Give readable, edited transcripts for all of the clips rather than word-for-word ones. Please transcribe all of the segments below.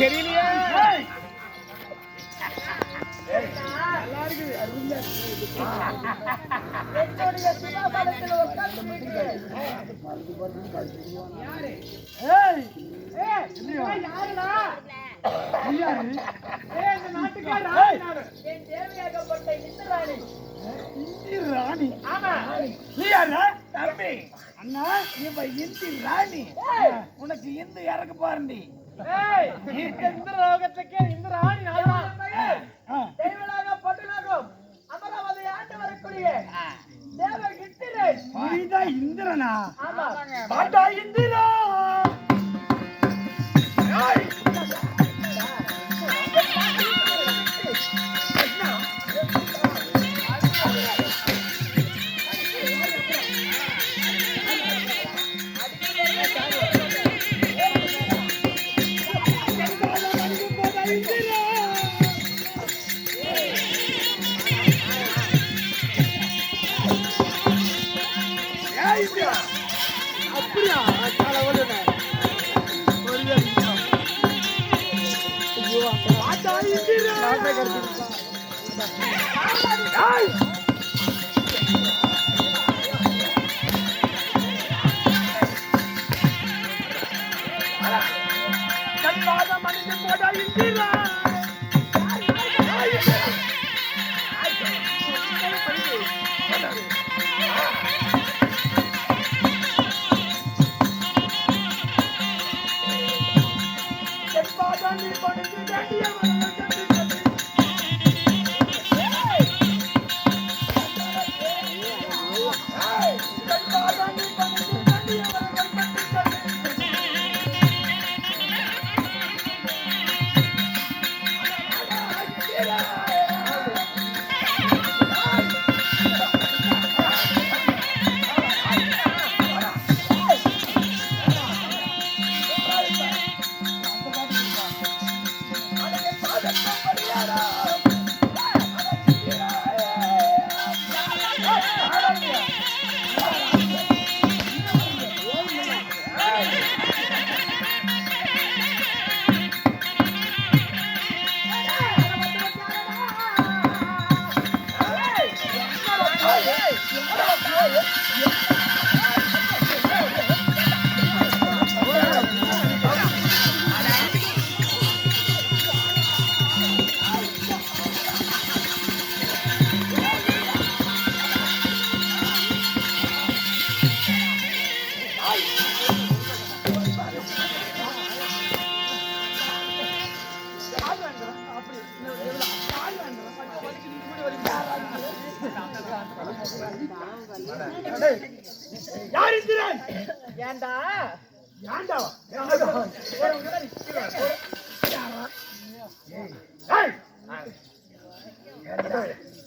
தெரியலையா? ராணி அண்ணா இப்ப இந்தி ராணி உனக்கு இந்து இறக்க பாருண்டி. இந்த லோகத்துக்கே இந்த ராணி தெய்வலாக பட்டுலாகும் அமராவதி ஆண்டு வரக்கூடிய தேவர் கிட்டிரன். நீதான் இந்திரனா? பாட்டா இந்திரா.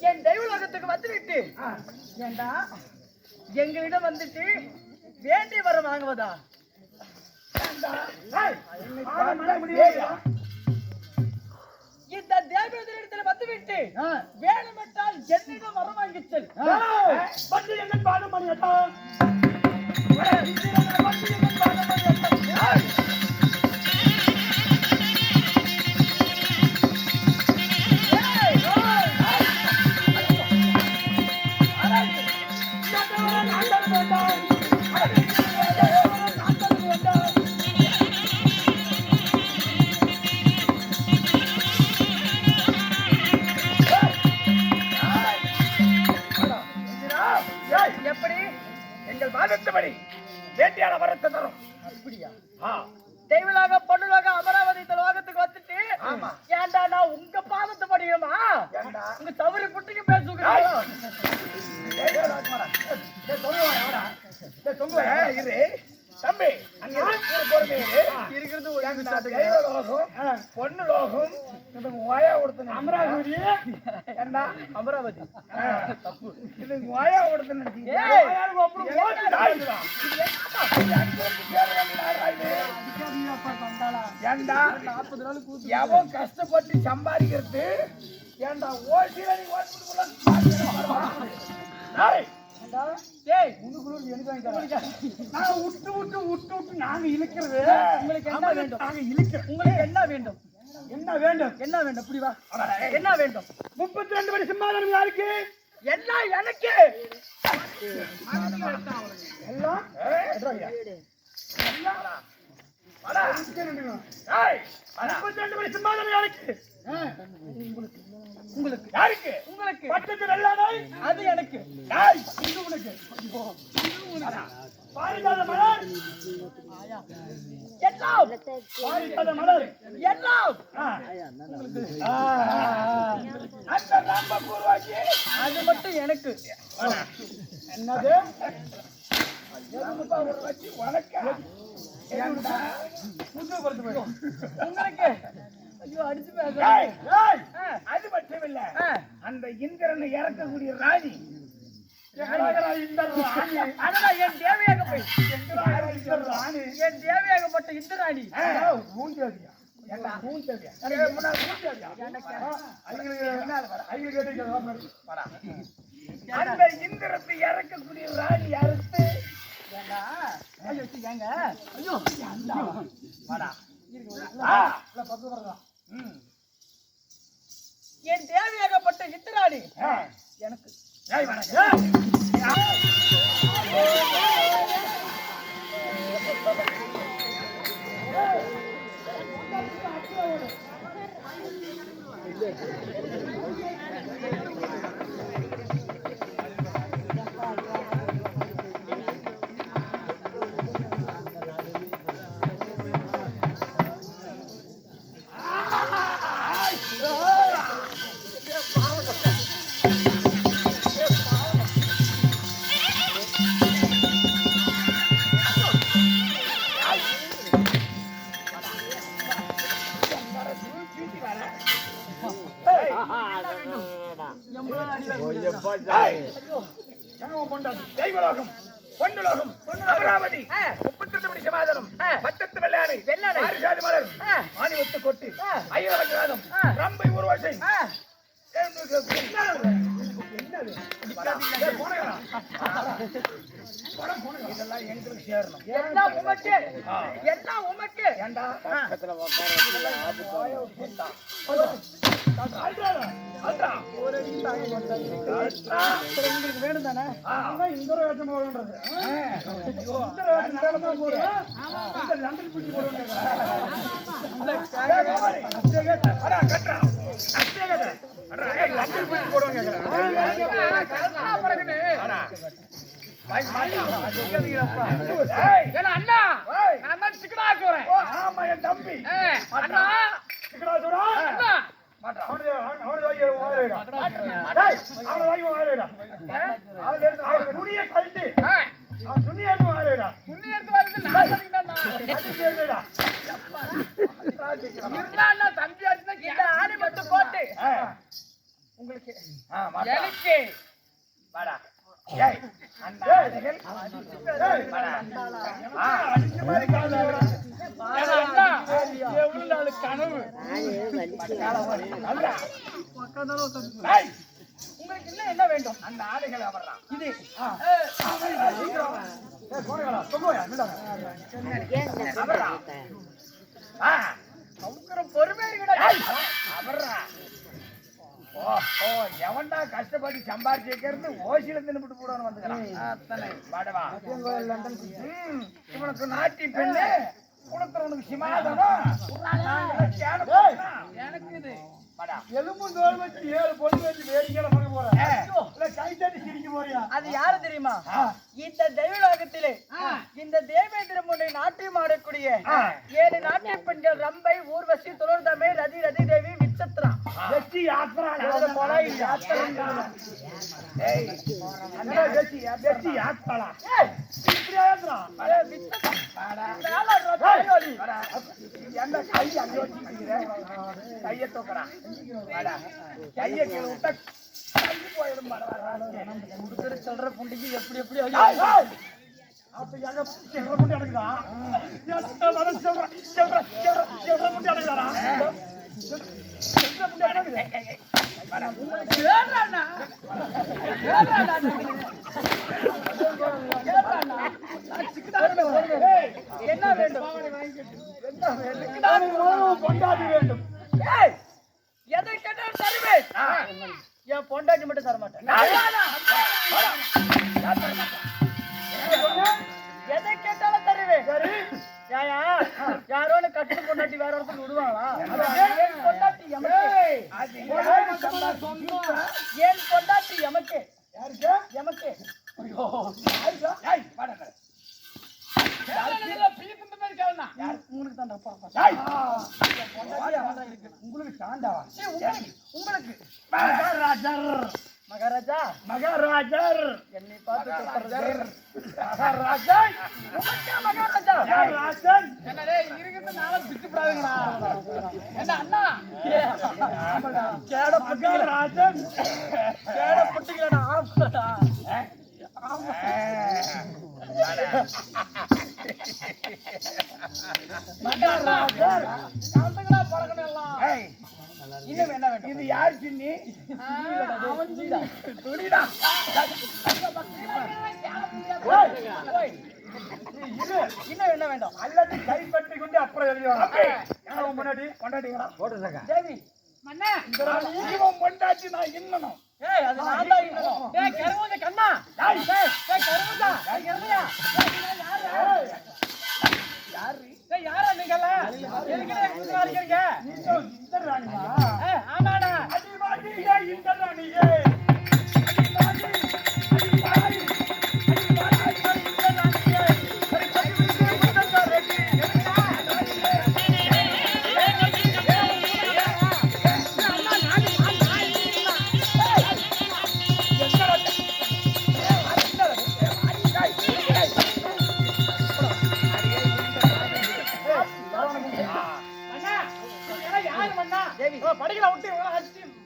என் தெய்வலோகத்துக்கு வந்துவிட்டு ஏண்டா எங்களிடம் வந்துட்டு வேண்டி வர வாங்குவதா? இந்த தேவதரிடத்தில் வந்துவிட்டு வேணுமென்றால் என்னிடம் வர வாங்கிச்சல். எப்படி எங்கள் வாதத்தபடி வேண்டியான வரத்தை தரும். அப்படியா? தெய்வலாக பொண்ணுலாக அமராவதி லோகத்துக்கு வந்துட்டு ஏண்டா நான் உங்க பாதத்தை படியுமா? உங்க தவறி புட்டிக்கு பேசுகிறேன். தம்பி அங்க இருக்கிறது பொண்ணு லோகம் ஓயா கொடுத்து அமராவதி என்ன அமராவதி தப்பு இது ஓயா கொடுத்து ஏண்டா 40 நாள் எவோ கஷ்டப்பட்டு சம்பாதிக்கிறது ஏண்டா ஓசில நீ ஓட்டு டேய் உனக்குள்ள எனக்கு வாங்கி தரேன். உங்களுக்கு நான் விட்டு நாங்க இழுக்கிறது. உங்களுக்கு என்ன வேண்டும்? நாங்க இழுக்கிறோம். உங்களுக்கு என்ன வேண்டும்? என்ன வேண்டும்? என்ன வேண்டும்? இப்படி வா. என்ன வேண்டும்? 32 படி சிம்மாசனம் யாருக்கு? எல்லாம் எனக்கு. எல்லாம் எட்ராயா? வாடா. ஏய் 32 படி சிம்மாசனம் யாருக்கு? உங்களுக்கு யாருக்கு? உங்களுக்கு பட்டத்து வெள்ளாடாய் அது எனக்கு. ஏய் இது உனக்கு. பாரிஜாத மலர். எல்லாம் பாரிஜாத மலர். எல்லாம் அந்த ராம்ப பூர்வாஜி அது மட்டும் எனக்கு. என்னது? எதுப்பா ஒரு வச்சி வணக்கம். ஏண்டா புது வருது போய். உங்களுக்கு ஐயோ அடிச்சு பேச. ஏய் ஏய் அது மட்டும் இல்ல. அந்த இந்திரனை இறக்கக்கூடிய ராணி எங்கடா இந்த ராணி? அடடா என் தேவியாக போய். எங்கடா இந்த ராணி? என் தேவியாகப்பட்ட இந்திராணி. மூஞ்சேதியா? என்ன மூஞ்சேதியா? முன்னாடி மூஞ்சேதியா? அந்த இந்திரத்தை இறக்கக்கூடிய ராணி யாருக்கு? ஏண்டா ஐயோ ஏங்க ஐயோ வாடா. என் தேவியாகப்பட்ட இந்திராணி எனக்கு. ஏய் வணக்கம். தெய்வலோகம், பொன்னுலோகம், அமராவதி, 32 படி சிமாதனம், பட்டத்து வெள்ளாடை, பாரிஜாத மலர், மானிவத்து கொட்டு, ஐயரகிராதம், ரம்பை ஊர்வசை. இதெல்லாம் எங்களுக்கு சேரணும். எல்லாம் உமக்கு. எல்லாம் உமக்கு. ஏண்டா உங்களுக்கு வேணும் தானே? இந்த வேஷம் போடுன்றது. அண்ணா நான் சிக்கனா சொல்றேன். ஆமா என் தம்பி அண்ணா சிக்கனா சொல்றா. துணியை கழட்டு. துணியை புண்ணி எடுத்து வந்து நான் இருந்தா தம்பி ஆச்சுன்னா கிட்ட ஆணி மட்டும் போட்டு உங்களுக்கு எனக்கு வாடா. எவ்வளவு நாள் கனவு. உங்களுக்கு இன்னும் என்ன வேண்டும்? அந்த ஆடைகளை அவர்தான் இது பொறுமை அவர்றா. ஓ எவன்டா கஷ்டப்பட்டு சம்பாதிச்சிருக்கிறது ஓசியில தின்னுபிட்டு போடணும் வந்துக்கிறான். அத்தனை பாடவா. இவனுக்கு நாட்டி பெண்ணு குளத்துறவனுக்கு சிமாதனம். எனக்கு இது எலும்பு தோல் வச்சு 7 பொண்ணு வச்சு வேடிக்கையில பார்க்க போறேன். கை தட்டி சிரிக்க போறியா? அது யாரு தெரியுமா? இந்த தெய்வலோகத்திலே இந்த தேவேந்திர முனை நாட்டியம் ஆடக்கூடிய 7 நாட்டிய பெண்கள் ரம்பை, ஊர்வசி, துளர்தமை, ரதி தேவி, விசித்ரா. வெச்சி யாத்ரா கொலை யாத்திரை. ஏய் அந்த வெச்சி யாத்ரா. ஏய் இப்படி யாத்ரா. விசித்ரா. என்ன கை அங்க வச்சிருக்கிற? கையை தூக்குறா. கையை கீழே விட்டா கை போயிடும். கொடுக்குற சொல்ற புண்டிக்கு எப்படி எப்படி அப்ப எங்க சில்லற முண்டி அடக்குதா? சில்லற முண்டி அடக்குதாடா? சில்லற முண்டி அடக்குது. எனக்கு நான் பொண்டாட்டி வேண்டும். ஏய், எதை கேட்டாலும் தருவேன். என் பொண்டாட்டி மட்டும் தர மாட்டேன். எதை கேட்டாலும் தருவேன். ஏயா, யாரோன்னு கட்டு பொண்டாட்டி வேற ஒருத்தர் விடுவாங்களா? ஏன் பொண்டாட்டி எமக்கு? ஏன் பொண்டாட்டி எமக்கு? எமக்கு உங்களுக்கு தாண்டாவா? உங்களுக்கு மகாராஜா மகாராஜர் என்னை பார்த்து மகாராஜா மகாராஜா மகாராஜன் என்னடே இருக்குது நாளும் பிச்சு போடாதீங்கடா. என்ன அண்ணா கேட மகாராஜன் கேட புட்டிங்களா? ஆமாடா மகாராஜர் காந்தங்களா பழகணும் எல்லாம். இன்னும் என்ன வேண்டும்? இது யார் சின்னி? துணிடா. இன்னும் என்ன வேண்டும்? அல்லது கைப்பற்றி கொண்டு அப்புறம் எழுதிவாங்க. முன்னாடி கொண்டாடிங்களா? தேவி மண்ணா இவன் பொண்டாட்டி நான் இன்னணும். ஏய், அது நான் தான் இன்னும். ஏய், கருவுங்க கண்ணா. ஏய், கருவுங்க. ஏய், கருவுங்க. யாரு? ஏய், யாரா நீங்கல? எதுக்கு இங்க வரீங்க? நீங்க இந்த ராணியா? ஏய், ஆமாடா. அடிவாடியே இந்த ராணியே. படிக்கல விட்டு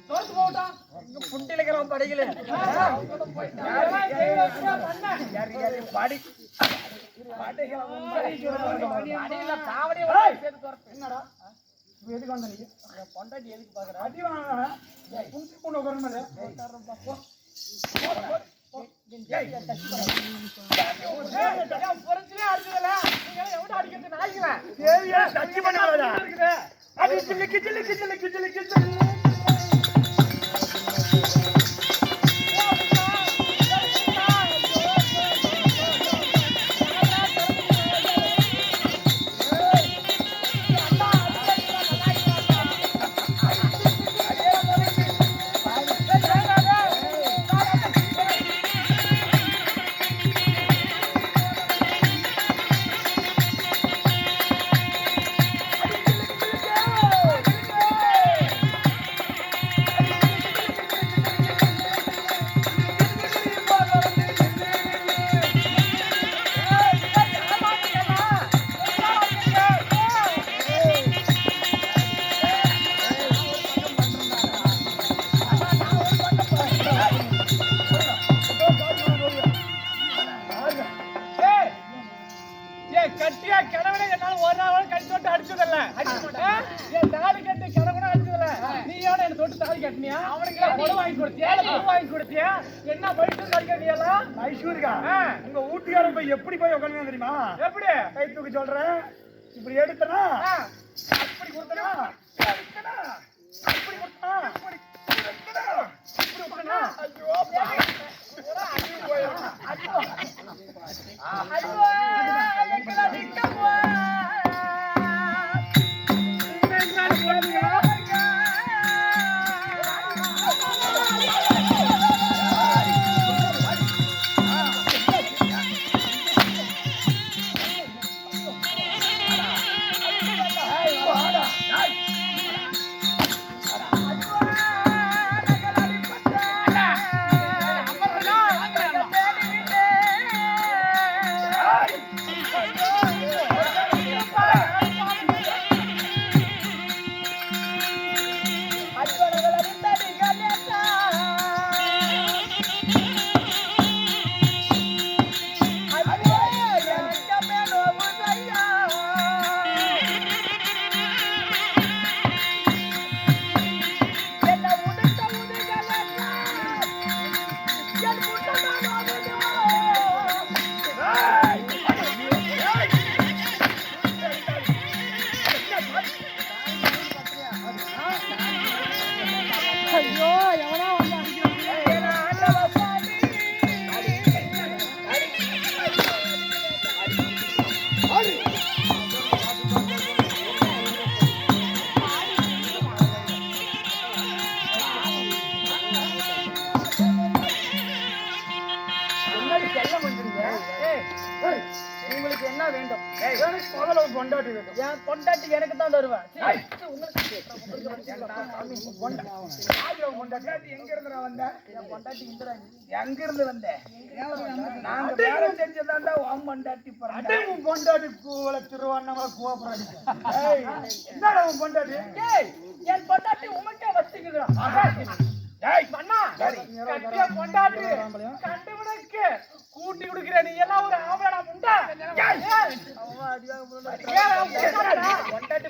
தோத்து போட்டான். இங்க புட்டிலக்கிறோம் படிக்கல. எதுக்கு வந்த நீங்க? பொண்டாட்டி எதுக்கு பாக்குற? அடி வாங்க புண்டி பொண்ணு உட்கார புறச்சிலே அடிச்சதுல நீங்க எவ்வளவு அடிக்கிறது நாய்க்குவேன். தேவியா டச் பண்ணாதடா. இருக்குது அது கிச்சிலி கிச்சிலி கிச்சிலி கிச்சிலி. கட்டியா கிழவனை என்னால ஒரு நாள் கட்டி தொட்டு அடிச்சதில்ல. என் தாலி கட்டி கிழவனை அடிச்சதில்ல. நீ எவன என்ன தொட்டு தாலி கட்டினியா? அவனுக்கு பொண்ணு வாங்கி கொடுத்தியா? வாங்கி கொடுத்தியா? என்ன போயிட்டு கடிக்கிறீங்களா? ஐஸ்வர்யா உங்க வீட்டுக்காரன் போய் எப்படி போய் உட்காந்து தெரியுமா? எப்படி கை தூக்கி சொல்றேன். இப்படி எடுத்தனா அப்படி கொடுத்தனா எடுத்தனா அப்படி கொடுத்தனா இப்படி எடுத்தனா இப்படி கொடுத்தனா ஐயோ ஒரு அடி போயிடும். ஐயோ ஐயோ எனக்குல நிக்கவா இன்னென்ன போறீங்க? ஐயோ உன் பொண்டாட்டி வேணும். என் பொண்டாட்டி எனக்கு தான் தருவேன். பொண்டாட்டி எங்க இருந்து வந்த? என் பொண்டாட்டி இந்திராணி. எங்க இருந்து வந்த? நாங்க வேலை செஞ்சதாண்டா உன் பொண்டாட்டி அடே உன் பொண்டாட்டி கூவல திருவண்ணாமலை கோபுரம். என்னடா உன் பொண்டாட்டி? என் பொண்டாட்டி உமக்கே வச்சுக்குறான். அண்ணா கட்டிய பொண்டாட்டி கண்டுபிடிக்கு கூட்டி குடுக்கிற நீ எல்லாம் ஒரு ஆம்பளை முண்டா. பொண்டாட்டி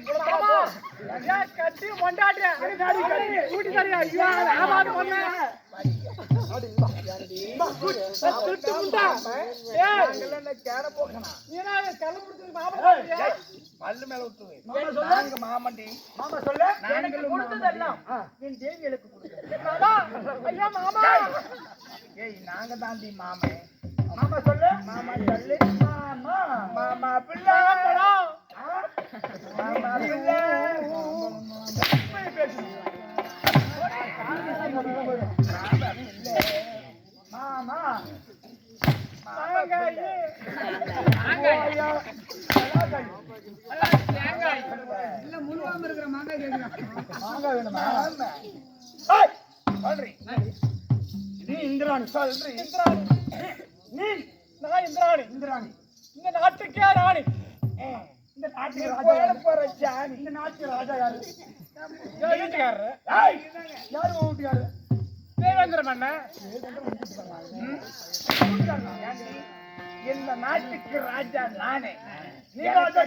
கட்டி பொண்டாட்டி கூட்டி தரியா? ஆமாது பொண்ணு திருட்டு முண்டா. பல்லு மேல ஊத்துவேன். நாங்க மாமண்டி. மாமா சொல்லு. எனக்கு கொடுத்ததெல்லாம் என் தேவிகளுக்கு கொடுத்தேன். ஐயா மாமா. ஏய் நாங்க தாண்டி மாமே. மாமா சொல்லு. மாமா சொல்லு. மாமா மாமா பிள்ளை. மாமா பிள்ளை. மாமா மாங்காய் வேணுமா? சொல்றி நீ இந்திராணி சொல்றி. இந்திராணி நீ நான் இந்திராணி. இந்திராணி இந்த நாட்டுக்கே ராணி. இந்த நாட்டுக்கு ராஜா போற சாணி. இந்த நாட்டுக்கு ராஜா யாரு? வீட்டுக்காரரு. யாரு வீட்டுக்காரரு? தேவேந்திர மன்னன். இந்த நாட்டுக்கு ராஜா நானே. நீ ராஜா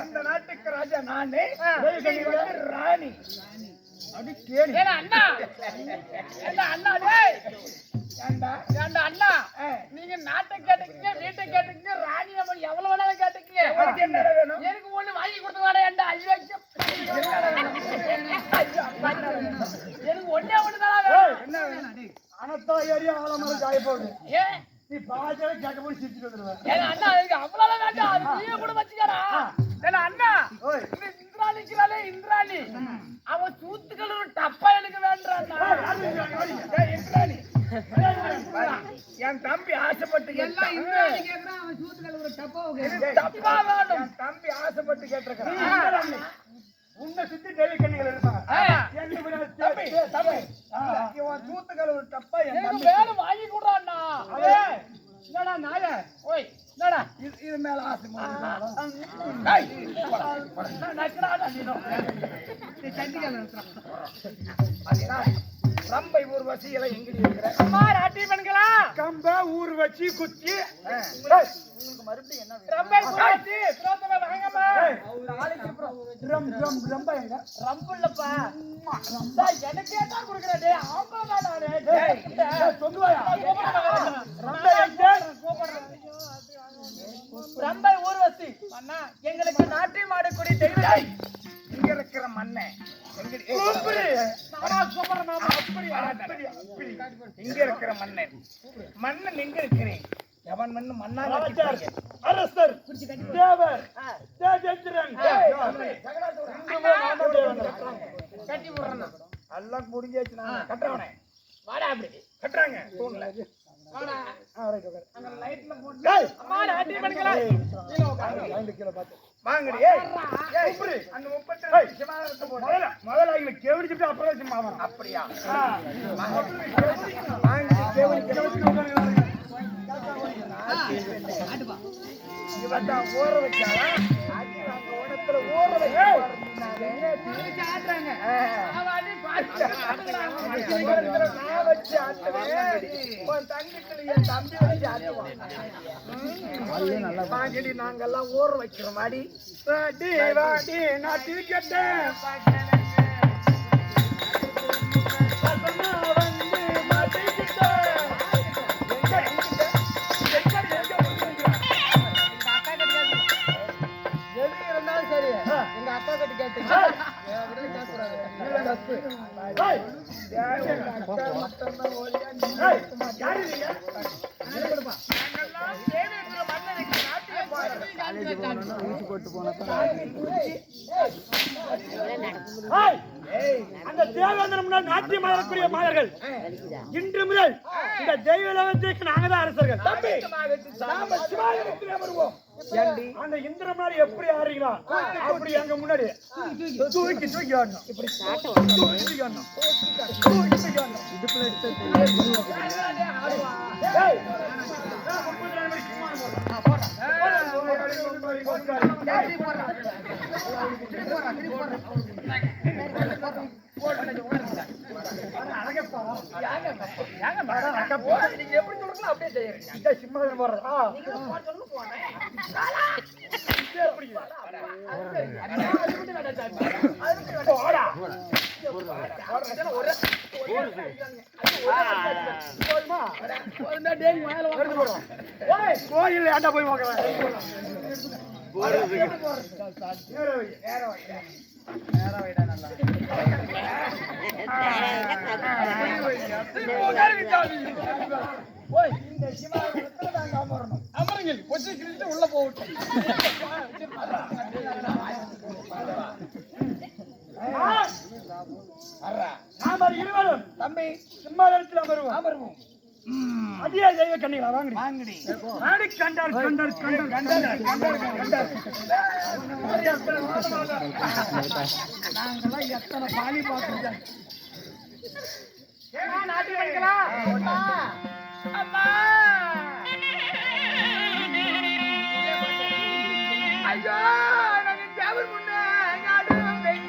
இந்த நாட்டுக்கு ராஜா நானே. ராணி அது கேளு. அண்ணா அண்ணா நீங்க நாட்டை கேட்டுக்கீங்க, வீட்டை கேட்டுக்கீங்க, ராணி நம்ம எவ்வளவு வேணாலும் கேட்டுக்கீங்க. என்ன வேணும்? எனக்கு ஒண்ணு வாங்கி கொடுத்தவாடா ஏன்டா? ஐயோ எனக்கு ஒண்ணே ஒண்ணுதான் வேணும். என்ன வேணும்? அனத்தா ஏரியா ஆலமரம் காய போகுது. ஏன் நீ பாஜக கேட்க போய் சிரிச்சுட்டு வந்துடுவேன். ஏன்னா அண்ணா எனக்கு அவ்வளவு வேண்டாம். அது நீயே கூட வச்சுக்காரா? ஏன்னா அண்ணா இந்த இந்திராணிக்கிறாளே இந்திராணி அவன் சூத்துக்கள் ஒரு டப்பா எனக்கு வேண்டாம். என் தம்பி ஆசைப்பட்டு எல்லாம் இந்திராணி கேட்கறான். அவன் சூத்துக்கள் ஒரு டப்பா வேணும். என் தம்பி ஆசைப்பட்டு கேட்டிருக்கிறான். உன்னை சுத்தி தேவி கண்ணிகள் இருப்பாங்க. சூத்துக்கள் ஒரு டப்பா என் தம்பி வேலை வாங்கி கொடுறான்னா. என்னடா நாய? ஓய் என்னடா இது மேல ஆசை ரம்பை ஊர்வசி எல்லாம் எங்கடி இருக்கிற ராட்டி பெண்களா? கம்ப ஊர் வச்சு குச்சி உங்களுக்கு மறுபடியும் என்ன ரம்பை ஊர்வசி பிரோத்தமே வாங்கம்மா. நாளைக்கு ரொம்ப எங்க ரம்பு இல்லப்பா. எனக்கு ஏதா குடுக்குறேன். டேய் ஆம்பளை நானே. டேய் சொல்லுவாயா? ரம்பை ஊர்வசி அண்ணா எங்களுக்கு நாட்டியம் ஆடக்கூடிய தெய்வம் இங்க இருக்கிற மண்ணை இங்க இருக்கிற மண்ணன் மண்ணன் எங்க இருக்கிறேன்? எவன் மண்ணு மண்ணால் அரசர் தேவர் தேஜேந்திரன் கட்டி போடுறேன். எல்லாம் முடிஞ்சாச்சு. நான் கட்டுறவனே வாடா அப்படி கட்டுறாங்க தூண்ல வாடா. அங்க லைட்ல போட்டு அம்மா நாட்டியம் பண்ணிக்கல. வாங்கடி. அந்த 32 சிமாரத்தை போட்டு முதல்ல இங்க கேவடிச்சிட்டு அப்புறம் சும்மா வரும். அப்படியா? வாங்கடி இவன் ஊற வச்சாலா? அங்க உடத்துல ஊற வச்சு நான் வச்சு ஆட்டுவேன். தங்கிட்டு என் தம்பி வச்சு ஆட்டுவான். வாங்கடி நாங்கெல்லாம் ஊற வைக்கிறோம். வாடி வாடி வாடி நான் தீக்கட்டேன். எங்க அப்பா கிட்ட கேட்டு அந்த தேவேந்திரம் நாங்கள் நாட்டியம் ஆடக்கூடிய மாதர்கள் இன்று முதல் இந்த தெய்வ லோகத்திற்கு நாங்க தான் அரசர்கள். தம்பி நாம சிவாலயத்திலே வருவோம். அந்த இந்திரனாரி எப்படி ஆடுறீங்களா அப்படி அங்க முன்னாடி தூக்கி தூக்கி ஆடணும். இப்படி தூக்கி தூக்கி ஆடணும். தூக்கி தூக்கி ஆடணும். இடுப்புல எடுத்து டேய் நீங்க எப்படி சொல்றீங்களோ அப்படியே செய்யறீங்க. சிம்மாசனம் போடுறதா கோயில் ஏண்டா போய் அமருங்கள் கொச்சை கிழித்து உள்ள போகட்டும். நாம இருவரும் தம்பி சிம்மாசனத்தில் அமருவோம். அமருவோம். அதிக தெய்வ கண்ணிகளா வாங்கடி வாங்கடி நாடி கண்டார் கண்டார் கண்டார் கண்டார் கண்டார் கண்டார் நாங்கெல்லாம் எத்தனை பாலி பார்த்துருக்கோம். நாட்டி வைக்கலாம் அம்மா ஐயோ நாங்க தேவர் முன்ன நாடுவோம் வெங்க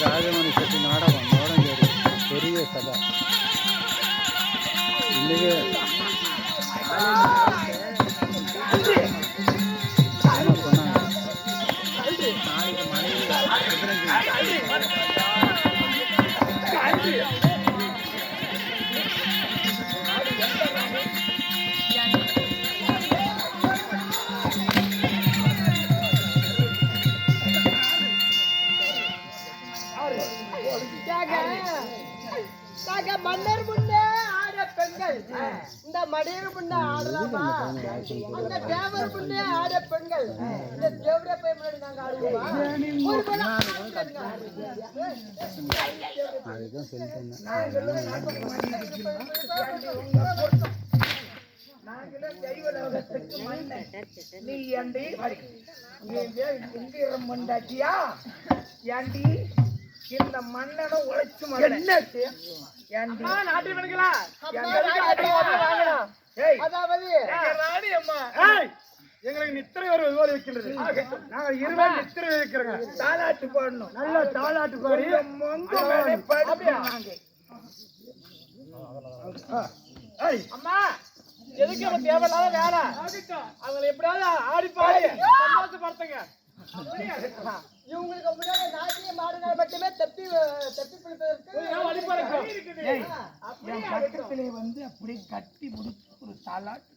ராஜமணி செட்டி நாடகம் நாடஞ்சேரி பெரிய சபை இன்னைக்கு மன்னர் முன்னே ஆட பெண்கள் இந்த மடியர் முன்னே ஆடலாமா? அந்த தேவர் முன்னே ஆட பெண்கள் இந்த தேவர போய் முன்னாடி நாங்க ஆடுவோமா? அதுதான் சொல்லிட்டேன். நாங்களும் தெய்வ லோகத்துக்கு மன்னன். நீ ஏண்டி இங்கிரம் கொண்டாட்டியா? ஏண்டி இந்த மன்னனை உழைச்சு என்னாச்சு? ஏண்டி நாட்டி வைக்கலாம் அதாவது ராணி அம்மா எங்களுக்கு நித்திரை வருவது போல இருக்கின்றது. நாங்கள் இருவர் நித்திரை வைக்கிறோங்க. தாலாட்டு போடணும். நல்ல தாலாட்டு பாடி மொங்க மேலே படுப்பாங்க. அம்மா எதுக்கு நம்ம தேவையில்லாத வேலை அவங்களை எப்படியாவது ஆடி பாடி சந்தோஷப்படுத்துங்க. இவங்களுக்கு முன்னாடி நாட்டியம் ஆடினால் மட்டுமே தப்பி பிடிப்பதற்கு என் பக்கத்திலே வந்து அப்படி கட்டி முடிச்சு ஒரு தாலாட்டு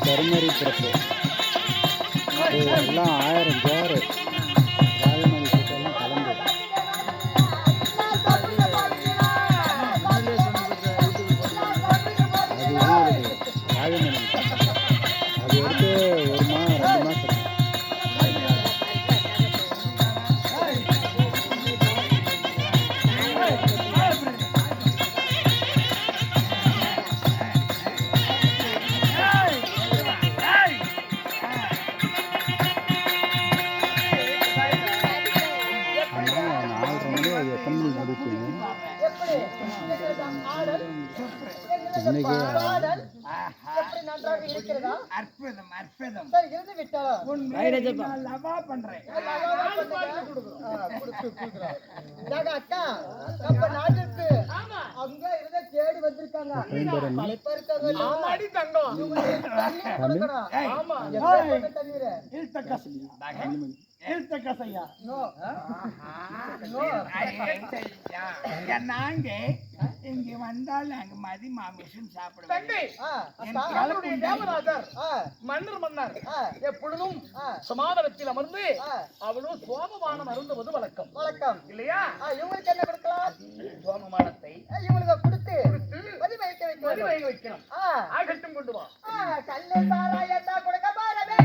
கருமறி பிறப்பு அது எல்லாம் 1000 ஜோறு ராஜமணி சீட்டெல்லாம் கலந்து அது ராஜமணி அது எடுத்து 1 மாதம் 2 மாதம் அற்புதம் அற்புதம் இருந்து விட்டாலும் லவா பண்றேன் அக்கா நம்ம நாட்டுக்கு அங்க இருந்த தேடி வந்திருக்காங்க நாங்க இங்க வந்தால் நாங்க மதி மாமிசம் சாப்பிடுவோம். மன்னர் மன்னர் எப்பொழுதும் சமாதானத்தில் அமர்ந்து அவளும் சோமபானம் அருந்துவது வழக்கம் வழக்கம் இல்லையா? இவங்களுக்கு என்ன கொடுக்கலாம்? சோமபானத்தை இவங்களுக்கு கொடுத்து மதி வைக்கணும். ஆகட்டும் கொண்டு வா. கல்லு சாராயத்தா கொடுக்க பாரவே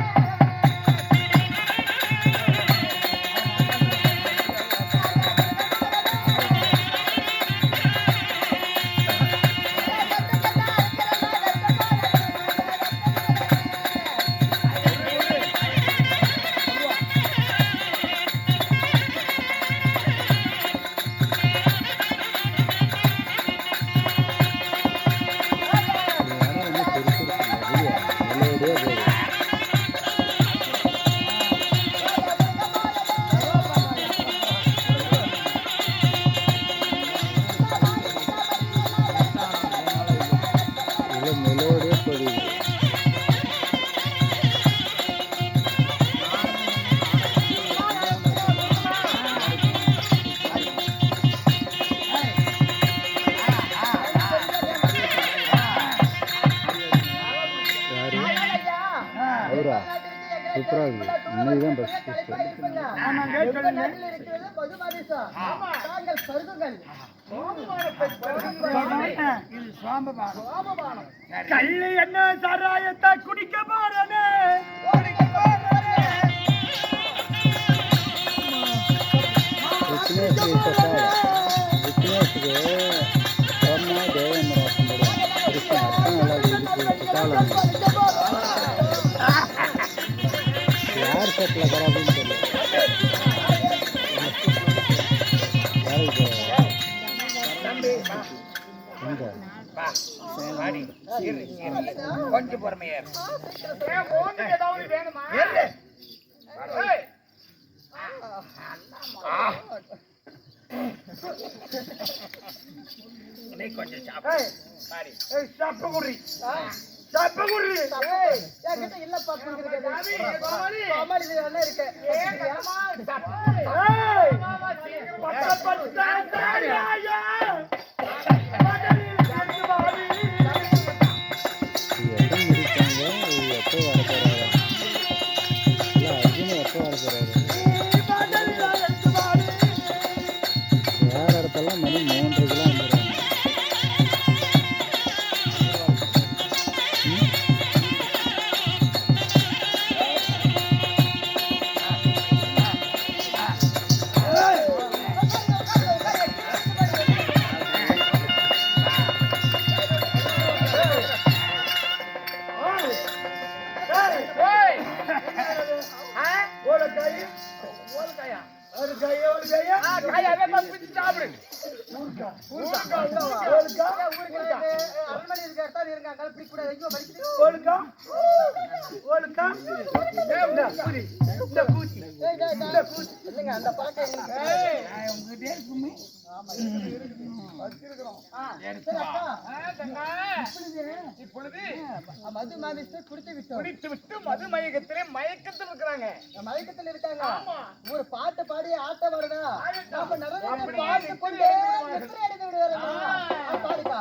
இன்னைக்குதான் பஸ் கல்லு என்ன சாராயத்தை குடிக்க போறனே யார் செட்டில் கராபின்னு சொல்லு கொஞ்சம் பொறுமையா ஏதாவது வேணுமா? கொஞ்சம் இல்லப்பா வேற இடத்தெல்லாம் மணி 3:30 வந்துடுறாங்க. அந்த பழக்கம் மது மாமிசத்தை குடித்து விட்டு மது மயக்கத்திலே மயக்கத்தில் இருக்கிறாங்க. மயக்கத்தில் இருக்காங்க. ஒரு பாட்டு பாடி ஆட்ட வரணும். பாட்டு கொண்டே பாடுக்கா